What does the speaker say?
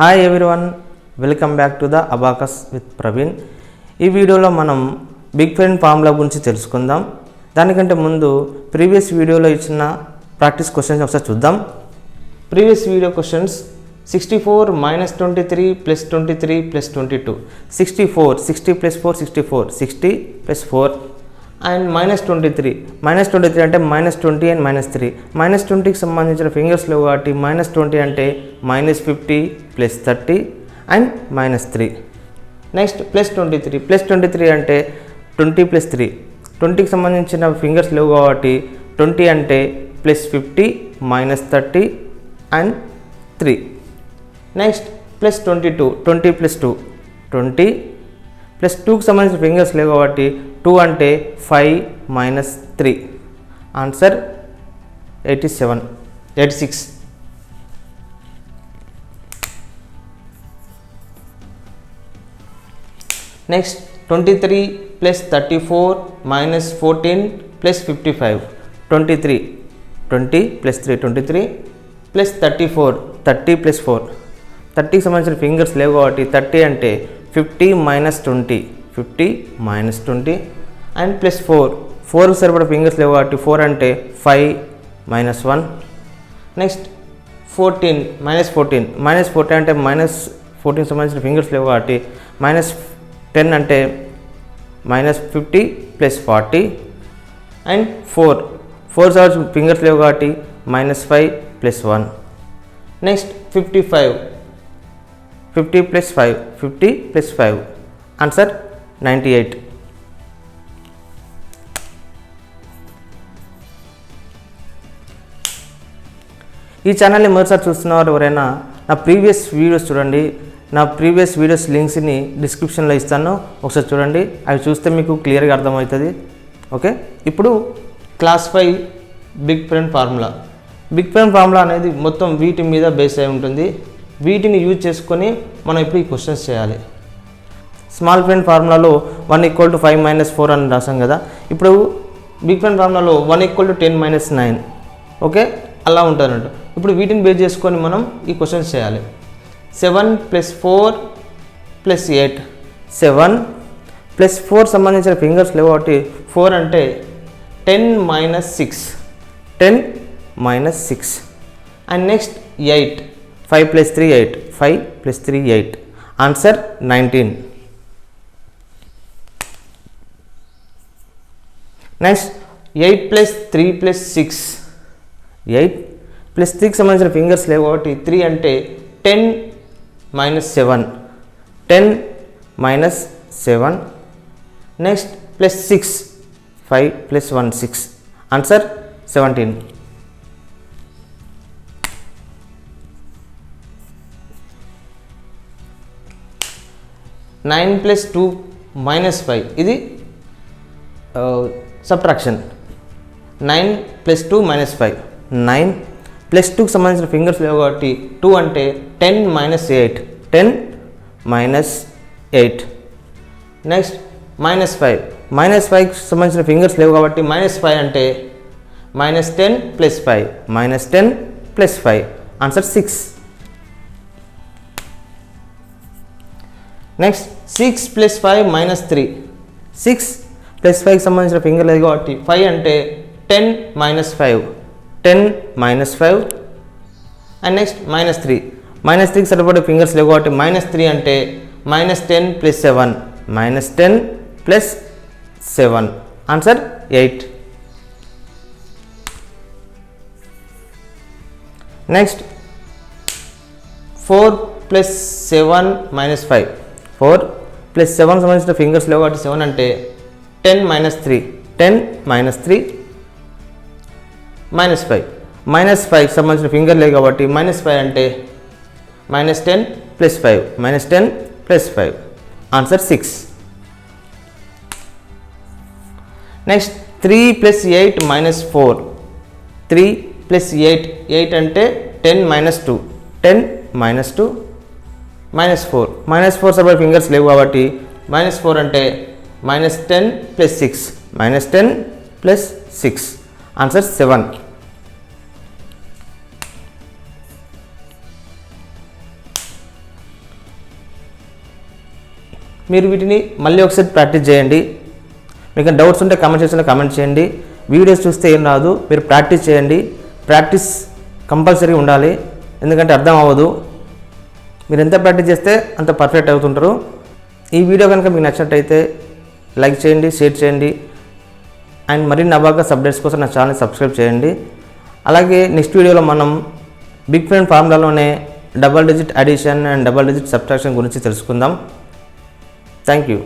Hi everyone, welcome back to the abacus with Praveen. ఈ వీడియోలో మనం బిగ్ ఫ్రెండ్ ఫార్ములా గురించి తెలుసుకుందాం. దానికంటే ముందు ప్రీవియస్ వీడియోలో ఇచ్చిన ప్రాక్టీస్ క్వశ్చన్స్ ఒకసారి చూద్దాం. Previous video questions 64 - 23 + 23 + 22. 64 60 + 4 64 60 + 4 అండ్ -23 అంటే -20 అండ్ -3. -20కి సంబంధించిన ఫింగర్స్ లేవు కాబట్టి -20 అంటే -50 + 30 అండ్ -3. నెక్స్ట్ +23 అంటే 20 + 3. 20కి సంబంధించిన ఫింగర్స్ లేవు కాబట్టి 20 అంటే +50 -30 అండ్ 3. నెక్స్ట్ +22 20 + 2 20 + 2కి సంబంధించిన ఫింగర్స్ లేవు కాబట్టి 2 అంటే 5 - 3. ఆన్సర్ 86. నెక్స్ట్ 23 + 34 - 14 + 55. 23 20 + 3 23 + 34 30 + 4. 30కి సంబంధించిన ఫింగర్స్ లేవు కాబట్టి 30 అంటే 50 - 20 50 - 20 అండ్ +4కి సరిపడా ఫింగర్స్ లేవు కాబట్టి 4 అంటే 5 - 1. నెక్స్ట్ 14 అంటే -14కి సంబంధించిన ఫింగర్స్ లేవు కాబట్టి -10 అంటే -50 + 40 అండ్ 4 సంబంధించిన ఫింగర్స్ లేవు కాబట్టి -5 + 1. Next 55 50 + 5 50 + 5 answer 98. ఈ ఛానల్ని మొదటిసారి చూస్తున్నవారు ఎవరైనా నా ప్రీవియస్ వీడియోస్ చూడండి. నా ప్రీవియస్ వీడియోస్ లింక్స్ని డిస్క్రిప్షన్లో ఇస్తాను, ఒకసారి చూడండి. అవి చూస్తే మీకు క్లియర్గా అర్థమవుతుంది. ఓకే, ఇప్పుడు class 5 big friend formula. Big friend formula అనేది మొత్తం వీటి మీద బేస్ అయి ఉంటుంది. వీటిని యూజ్ చేసుకొని మనం ఇప్పుడు ఈ క్వశ్చన్స్ చేయాలి. స్మాల్ ఫ్రెండ్ ఫార్ములాలో 1 = 5 - 4 అని రాసాం కదా. ఇప్పుడు బిగ్ ఫ్రెండ్ ఫార్ములాలో 1 = 10 - 9. ఓకే, అలా ఉంటుందంట. ఇప్పుడు వీటిని బేస్ చేసుకొని మనం ఈ క్వశ్చన్స్ చేయాలి. 7 + 4 + 8 7 + 4 సంబంధించిన ఫింగర్స్ లేవు కాబట్టి 4 అంటే 10 - 6 10 - 6 అండ్ నెక్స్ట్ 8 5 + 3 8 5 + 3 8 ఆన్సర్ 19. నెక్స్ట్ 8 + 3 + 6 8 + 3కి సంబంధించిన ఫింగర్స్ లేవు కాబట్టి 3 అంటే 10 - 7 10 - 7 నెక్స్ట్ +6 5 + 1 6 ఆన్సర్ 17. (9 + 2 - 5) ఇది సబ్ట్రాక్షన్. 9 + 2 - 5 9 + 2కి సంబంధించిన ఫింగర్స్ లేవు కాబట్టి 2 అంటే 10 - 8 10 - 8 నెక్స్ట్ -5 -5కి సంబంధించిన ఫింగర్స్ లేవు కాబట్టి -5 అంటే -10 + 5 -10 + 5 ఆన్సర్ 6. నెక్స్ట్ 6 + 5 - 3 6 + 5కి సంబంధించిన ఫింగర్ లేదు కాబట్టి 5 అంటే 10 - 5 10 - 5 అండ్ నెక్స్ట్ -3 -3కి సరిపడే ఫింగర్స్ లేవు కాబట్టి -3 అంటే -10 + 7 -10 + 7 ఆన్సర్ 8. నెక్స్ట్ 4 + 7 - 5 4 + 7 సంబంధించిన ఫింగర్స్ లేవు కాబట్టి 7 అంటే 10 - 3 10 - 3 -5 -5కి సంబంధించిన ఫింగర్ లేదు కాబట్టి -5 అంటే -10 + 5 -10 + 5 ఆన్సర్ 6. నెక్స్ట్ 3 + 8 - 4 3 + 8 8 అంటే 10 - 2 10 - 2 -4 -4 సరిపడే ఫింగర్స్ లేవు కాబట్టి -4 అంటే -10 + 6 -10 + 6 ఆన్సర్ 7. మీరు వీటిని మళ్ళీ ఒకసారి ప్రాక్టీస్ చేయండి. మీకు డౌట్స్ ఉంటే కామెంట్ సెక్షన్లో కామెంట్ చేయండి. వీడియోస్ చూస్తే ఏం రాదు, మీరు ప్రాక్టీస్ చేయండి. ప్రాక్టీస్ కంపల్సరీ ఉండాలి, ఎందుకంటే అర్థం అవ్వదు. మీరు ఎంత ప్రాక్టీస్ చేస్తే అంత పర్ఫెక్ట్ అవుతుంటారు. ఈ వీడియో కనుక మీకు నచ్చినట్టయితే లైక్ చేయండి, షేర్ చేయండి. అండ్ మరిన్ని అబాకస్ అప్డేట్స్ కోసం నా ఛానల్ సబ్స్క్రైబ్ చేయండి. అలాగే నెక్స్ట్ వీడియోలో మనం బిగ్ ఫ్రెండ్ ఫార్ములాలోనే double digit addition and double digit subtraction గురించి తెలుసుకుందాం. Thank you.